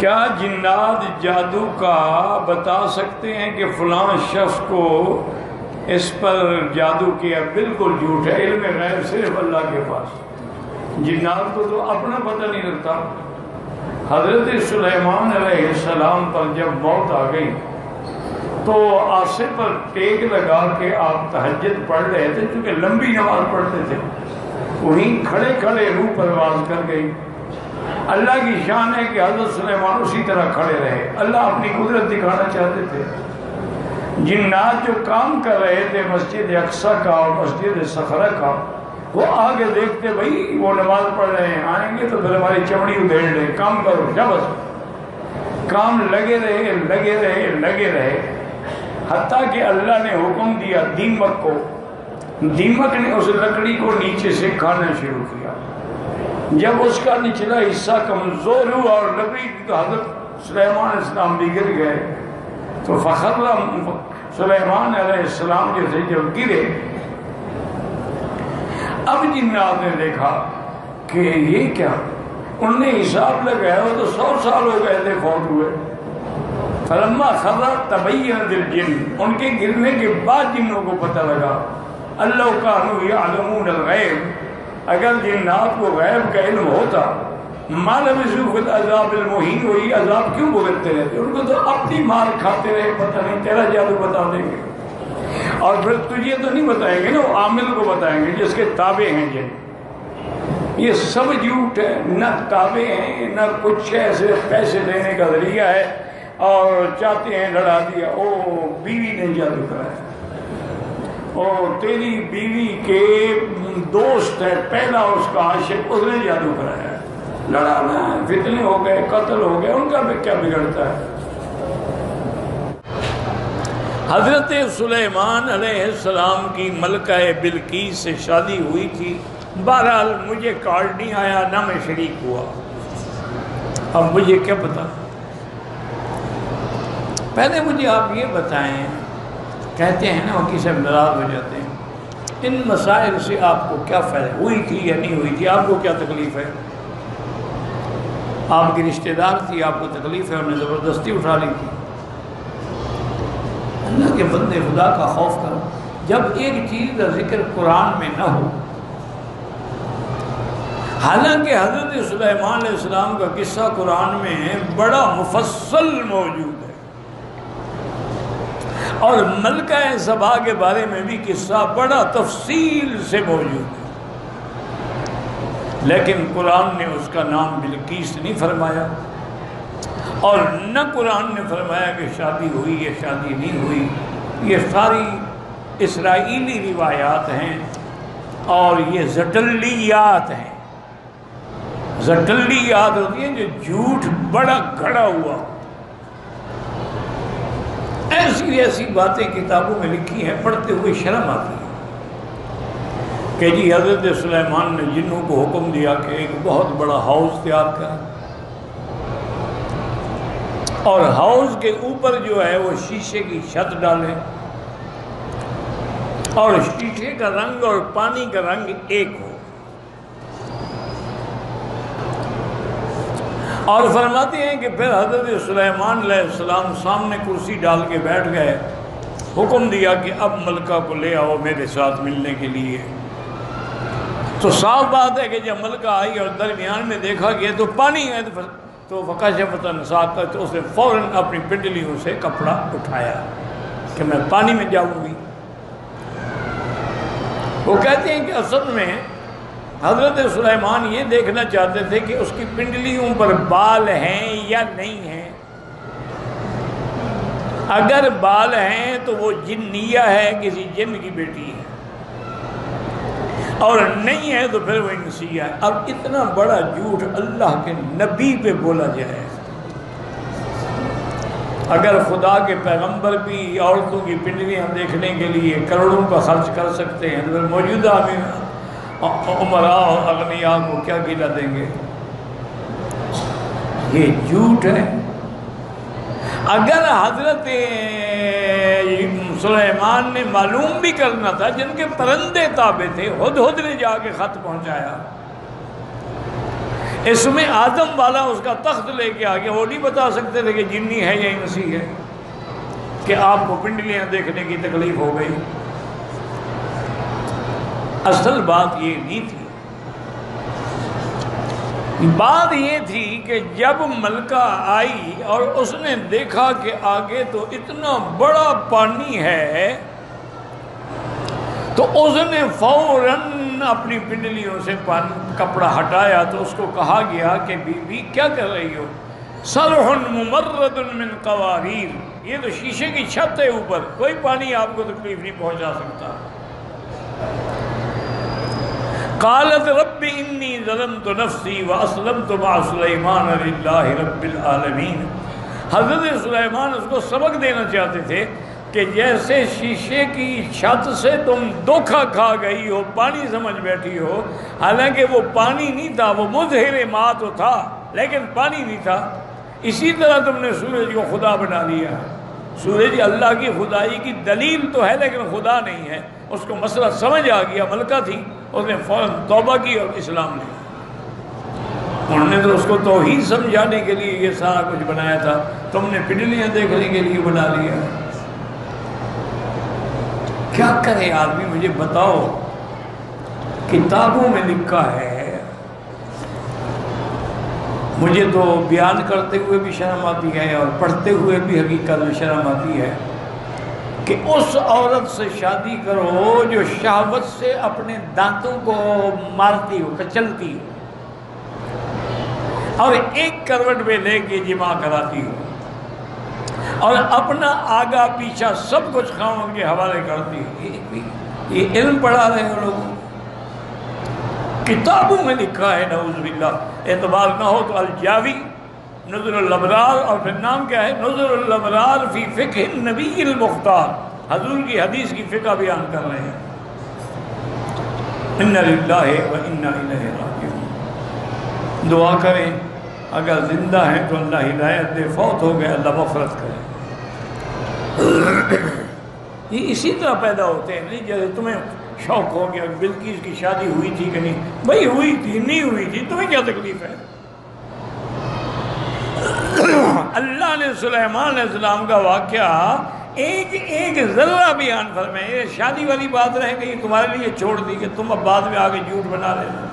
کیا جنات جادو کا بتا سکتے ہیں کہ فلاں شخص کو اس پر جادو کیا؟ بالکل جھوٹ ہے، علم غیب صرف اللہ کے پاس۔ جنات کو تو اپنا پتہ نہیں لگتا۔ حضرت سلیمان علیہ السلام پر جب موت آ گئی تو آصف پر ٹیک لگا کے آپ تہجد پڑھ رہے تھے، چونکہ لمبی نماز پڑھتے تھے، وہیں کھڑے کھڑے روح پرواز کر گئی۔ اللہ کی شان ہے کہ حضرت سلیمان اسی طرح کھڑے رہے، اللہ اپنی قدرت دکھانا چاہتے تھے۔ جنات جو کام کر رہے تھے مسجد اقصیٰ کا اور مسجد صخرہ کا، وہ آگے دیکھتے بھائی وہ نماز پڑھ رہے ہیں، آئیں گے تو پھر ہماری چمڑی ادھیڑ لیں، کام کرو جا بس۔ کام لگے رہے لگے رہے لگے رہے، حتیٰ کہ اللہ نے حکم دیا دیمک کو، دیمک نے اس لکڑی کو نیچے سے کھانا شروع کیا۔ جب اس کا نچلا حصہ کمزور ہوا اور لکڑی تو حضرت سلیمان علیہ السلام بھی گر گئے، تو فخر سلیمان علیہ السلام جیسے جب گرے، اب جنات نے دیکھا کہ یہ کیا، انہوں نے حساب لگایا وہ تو 100 سال ہو گئے تھے فوت ہوئے۔ فلما خر تبینت الجن، ان کے گرنے کے بعد جنوں کو پتہ لگا، اللہ کانوا یعلمون الغیب، اگر جنات کو غیب کا علم ہوتا ما لبثوا فی العذاب المہین، وہی عذاب کیوں بھگتتے رہتے؟ ان کو تو اپنی مار کھاتے رہے، پتہ نہیں تیرا جادو بتا دیں گے، اور پھر تجھے تو نہیں بتائیں گے نا، وہ عامل کو بتائیں گے جس کے تابع ہیں جن۔ یہ سب جھوٹ ہے، نہ تابع ہیں نہ کچھ ہے، صرف پیسے دینے کا ذریعہ ہے، اور چاہتے ہیں لڑا دیا، او بیوی نے جادو کرایا، اور تیری بیوی کے دوست ہے پہلا اس کا عاشق، اس نے جادو کرایا، لڑانا ہے، فتنے ہو گئے، قتل ہو گئے، ان کا بھی کیا بگڑتا ہے؟ حضرت سلیمان علیہ السلام کی ملکہ بلقیس سے شادی ہوئی تھی، بہرحال مجھے کارڈ نہیں آیا، نہ میں شریک ہوا، اب مجھے کیا پتا؟ پہلے مجھے آپ یہ بتائیں، کہتے ہیں نا وکیل صاحب ناراض ہو جاتے ہیں، ان مسائل سے آپ کو کیا فائدہ؟ ہوئی تھی یا نہیں ہوئی تھی؟ آپ کو کیا تکلیف ہے؟ آپ کی رشتہ دار تھی، آپ کو تکلیف ہے، انہیں زبردستی اٹھا لی تھی۔ اللہ کے بندے خدا کا خوف کرو، جب ایک چیز کا ذکر قرآن میں نہ ہو، حالانکہ حضرت سلیمان علیہ السلام کا قصہ قرآن میں بڑا مفصل موجود ہے، اور ملکہ سبا کے بارے میں بھی قصہ بڑا تفصیل سے موجود ہے، لیکن قرآن نے اس کا نام بلقیس نہیں فرمایا، اور نہ قرآن نے فرمایا کہ شادی ہوئی یا شادی نہیں ہوئی۔ یہ ساری اسرائیلی روایات ہیں، اور یہ زٹلیات ہیں۔ زٹلیات ہوتی ہیں جو جھوٹ بڑا گھڑا ہوا، ایسی ایسی باتیں کتابوں میں لکھی ہیں، پڑھتے ہوئے شرم آتی ہے کہ جی حضرت سلیمان نے جنوں کو حکم دیا کہ ایک بہت بڑا ہاؤس تیار کریں، اور ہاؤس کے اوپر جو ہے وہ شیشے کی چھت ڈالیں، اور شیشے کا رنگ اور پانی کا رنگ ایک ہو، اور فرماتے ہیں کہ پھر حضرت سلیمان علیہ السلام سامنے کرسی ڈال کے بیٹھ گئے، حکم دیا کہ اب ملکہ کو لے آؤ میرے ساتھ ملنے کے لیے۔ تو صاف بات ہے کہ جب ملکہ آئی اور درمیان میں دیکھا کہ تو پانی ہے تو فکشفت عن ساقیہ، تو اس نے فوراً اپنی پنڈلیوں سے کپڑا اٹھایا کہ میں پانی میں جاؤں گی۔ وہ کہتے ہیں کہ اصل میں حضرت سلیمان یہ دیکھنا چاہتے تھے کہ اس کی پنڈلیوں پر بال ہیں یا نہیں ہیں، اگر بال ہیں تو وہ جنیہ ہے، کسی جن کی بیٹی ہے، اور نہیں ہے تو پھر وہ انسیہ ہے۔ اب اتنا بڑا جھوٹ اللہ کے نبی پہ بولا جائے، اگر خدا کے پیغمبر بھی عورتوں کی پنڈلیاں دیکھنے کے لیے کروڑوں کا خرچ کر سکتے ہیں، تو موجودہ عمراء اور اغنیاء کو کیا گلا دیں گے؟ یہ جھوٹ ہے۔ اگر حضرت سلیمان نے معلوم بھی کرنا تھا، جن کے پرندے تابع تھے، ہدہد نے جا کے خط پہنچایا، اس میں آدم والا اس کا تخت لے کے آ گیا، وہ نہیں بتا سکتے تھے کہ جنی ہے یا انسی ہے، کہ آپ کو پنڈلیاں دیکھنے کی تکلیف ہو گئی۔ اصل بات یہ نہیں تھی، بات یہ تھی کہ جب ملکہ آئی اور اس نے دیکھا کہ آگے تو اتنا بڑا پانی ہے، تو اس نے فوراً اپنی پنڈلیوں سے کپڑا ہٹایا۔ تو اس کو کہا گیا کہ بی بی کیا کر رہی ہو؟ صرح ممرد من قواریر، یہ تو شیشے کی چھت ہے اوپر، کوئی پانی آپ کو تکلیف نہیں پہنچا سکتا۔ قالت رب انی ظلمت نفسی واسلمت مع سلیمان للہ رب العالمین۔ حضرت سلیمان اس کو سبق دینا چاہتے تھے کہ جیسے شیشے کی چھت سے تم دھوکہ کھا گئی ہو، پانی سمجھ بیٹھی ہو، حالانکہ وہ پانی نہیں تھا، وہ مظہر ماء تو تھا لیکن پانی نہیں تھا، اسی طرح تم نے سورج کو خدا بنا لیا۔ سورج اللہ کی خدائی کی دلیل تو ہے لیکن خدا نہیں ہے۔ اس کو مسئلہ سمجھ آ گیا، ملکہ تھی، اس نے فوراً توبہ کی اور اسلام لیا۔ انہوں نے تو اس کو توحید سمجھانے کے لیے یہ سارا کچھ بنایا تھا، تم نے پنڈلیاں دیکھنے کے لیے بنا لیا۔ کیا کرے آدمی، مجھے بتاؤ۔ کتابوں میں لکھا ہے، مجھے تو بیان کرتے ہوئے بھی شرم آتی ہے اور پڑھتے ہوئے بھی حقیقت میں شرم آتی ہے کہ اس عورت سے شادی کرو جو شہوت سے اپنے دانتوں کو مارتی ہو، کچلتی ہو، اور ایک کروٹ میں لے کے جماع کراتی ہو، اور اپنا آگا پیچھا سب کچھ خاوند کے حوالے کرتی ہو۔ یہ علم پڑھا رہے ہو لوگوں، کتابوں میں لکھا ہے، نعوذ باللہ۔ اعتبار نہ ہو تو الجاوی نظر الابرار، اور پھر نام کیا ہے، نظر الابرار فی فقہ النبی المختار، حضور کی حدیث کی فقہ بیان کر رہے ہیں۔ انا للہ و انا الیہ راجعون۔ دعا کریں، اگر زندہ ہیں تو اللہ ہدایت دے، فوت ہو گئے اللہ مغفرت کرے۔ یہ اسی طرح پیدا ہوتے ہیں، نہیں جیسے تمہیں شوق ہو گیا بلقیس کی شادی ہوئی تھی کہ نہیں، بھائی ہوئی تھی، نہیں ہوئی تھی، تمہیں کیا تکلیف ہے؟ اللہ نے سلیمان علیہ السلام کا واقعہ ایک ایک ذرہ بیان فرمائے۔ شادی والی بات رہ گئی، تمہارے لیے چھوڑ دی کہ تم اب بعد میں آگے جھوٹ بنا لینا۔